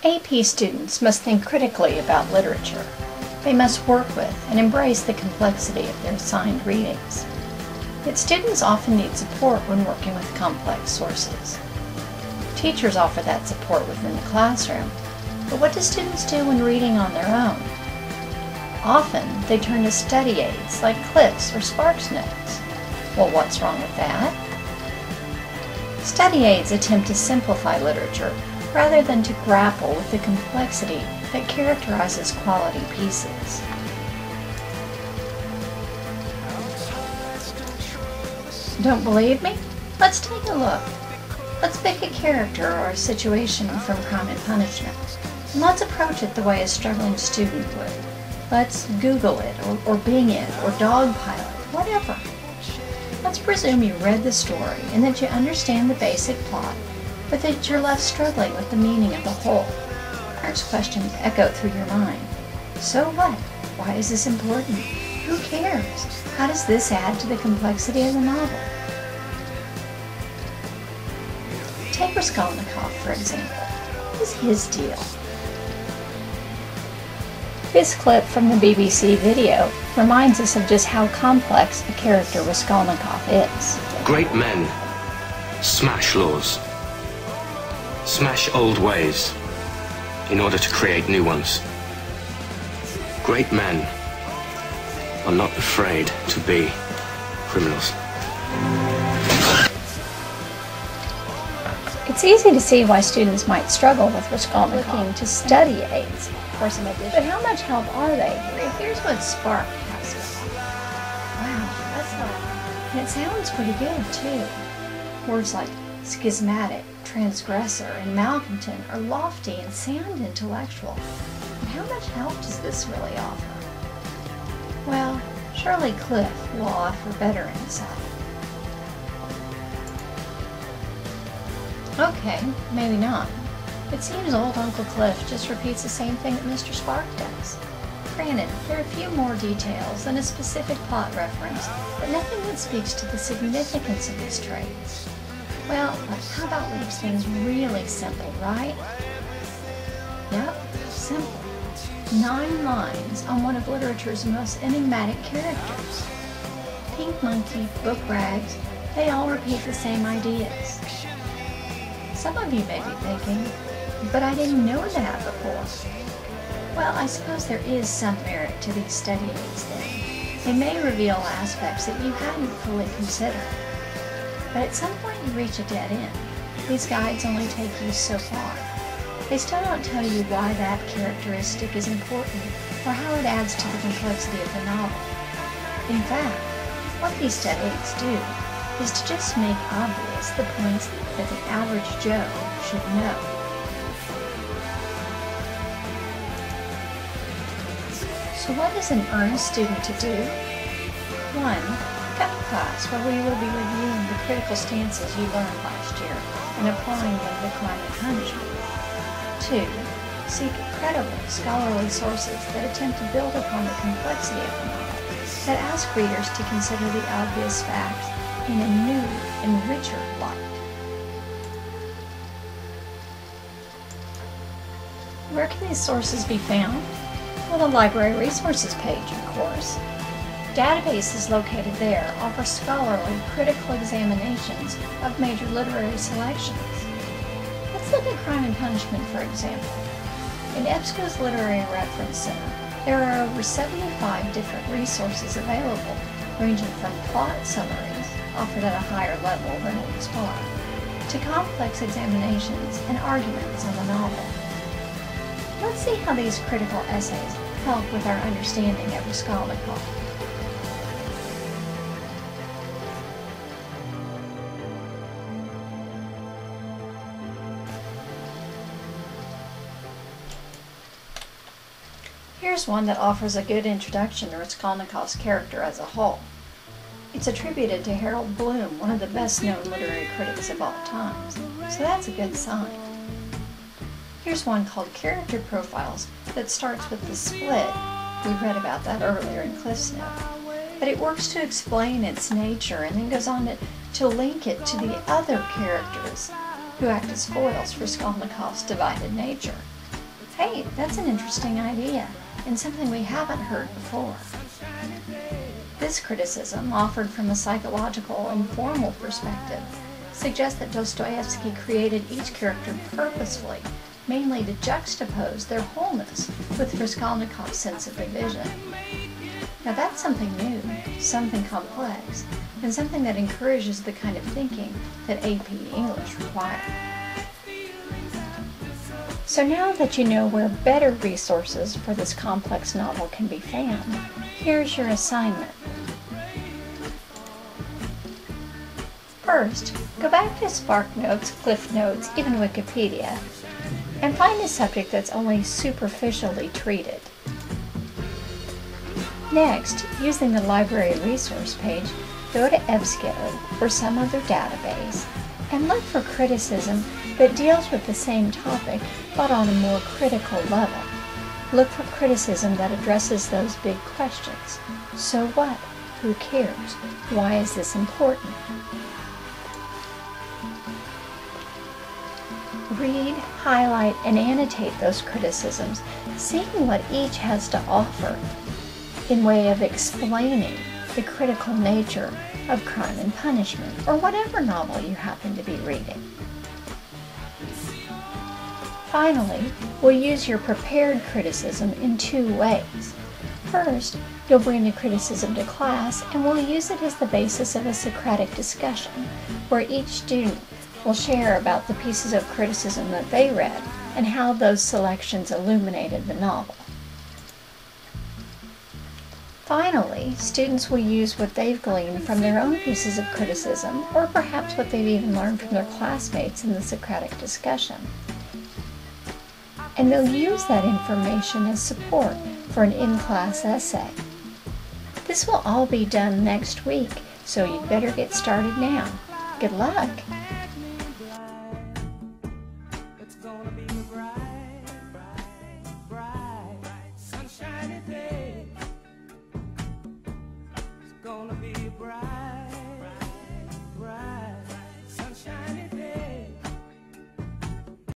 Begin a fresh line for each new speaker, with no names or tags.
AP students must think critically about literature. They must work with and embrace the complexity of their assigned readings. Yet students often need support when working with complex sources. Teachers offer that support within the classroom, but what do students do when reading on their own? Often, they turn to study aids like Cliff's or Sparks Notes. Well, what's wrong with that? Study aids attempt to simplify literature rather than to grapple with the complexity that characterizes quality pieces. Don't believe me? Let's take a look. Let's pick a character or a situation from Crime and Punishment, and let's approach it the way a struggling student would. Let's Google it, or Bing it, or Dogpile it, whatever. Let's presume you read the story and that you understand the basic plot, but that you're left struggling with the meaning of the whole. First questions echo through your mind. So what? Why is this important? Who cares? How does this add to the complexity of the novel? Take Raskolnikov, for example. What is his deal? This clip from the BBC video reminds us of just how complex a character Raskolnikov is.
Great men smash laws, smash old ways in order to create new ones. Great men are not afraid to be criminals.
It's easy to see why students might struggle with Raskolnikov looking to study aids for some addition. But how much help are they? Here's what Spark has to say. Wow, that's not... And it sounds pretty good, too. Words like schismatic, transgressor, and malcontent are lofty and sound intellectual. But how much help does this really offer? Well, surely Cliff will offer better insight. Okay, maybe not. It seems old Uncle Cliff just repeats the same thing that Mr. Spark does. Granted, there are a few more details and a specific plot reference, but nothing that speaks to the significance of these traits. Well, how about leaves things really simple, right? Yep, simple. 9 lines on one of literature's most enigmatic characters. Pink Monkey, Book Rags, they all repeat the same ideas. Some of you may be thinking, but I didn't know that before. Well, I suppose there is some merit to these study aids then. They may reveal aspects that you hadn't fully considered. But at some point you reach a dead end. These guides only take you so far. They still don't tell you why that characteristic is important or how it adds to the complexity of the novel. In fact, what these study aids do is to just make obvious the points that the average Joe should know. So what is an earnest student to do? 1. Cut a class where we will be reviewing the critical stances you learned last year and applying them to Crime and Punishment. 2. Seek credible, scholarly sources that attempt to build upon the complexity of the novel, that ask readers to consider the obvious facts in a new and richer light. Where can these sources be found? Well, the library resources page, of course. Databases located there offer scholarly, critical examinations of major literary selections. Let's look at Crime and Punishment, for example. In EBSCO's Literary Reference Center, there are over 75 different resources available, ranging from plot summaries, offered at a higher level than in SPAR, to complex examinations and arguments on the novel. Let's see how these critical essays help with our understanding of Raskolnikov. Here's one that offers a good introduction to Raskolnikov's character as a whole. It's attributed to Harold Bloom, one of the best-known literary critics of all times, so that's a good sign. Here's one called Character Profiles that starts with The Split. We read about that earlier in Cliff's Note. But it works to explain its nature and then goes on to link it to the other characters who act as foils for Raskolnikov's divided nature. Hey, that's an interesting idea, and something we haven't heard before. This criticism, offered from a psychological and formal perspective, suggests that Dostoevsky created each character purposefully, mainly to juxtapose their wholeness with Raskolnikov's sense of division. Now that's something new, something complex, and something that encourages the kind of thinking that AP English requires. So now that you know where better resources for this complex novel can be found, here's your assignment. First, go back to SparkNotes, CliffsNotes, even Wikipedia, and find a subject that's only superficially treated. Next, using the library resource page, go to EBSCO or some other database and look for criticism that deals with the same topic but on a more critical level. Look for criticism that addresses those big questions. So what? Who cares? Why is this important? Read, highlight, and annotate those criticisms, seeing what each has to offer in way of explaining the critical nature of Crime and Punishment, or whatever novel you happen to be reading. Finally, we'll use your prepared criticism in two ways. First, you'll bring the criticism to class, and we'll use it as the basis of a Socratic discussion, where each student will share about the pieces of criticism that they read and how those selections illuminated the novel. Finally, students will use what they've gleaned from their own pieces of criticism, or perhaps what they've even learned from their classmates in the Socratic discussion. And they'll use that information as support for an in-class essay. This will all be done next week, so you'd better get started now. Good luck!
Gonna be bright.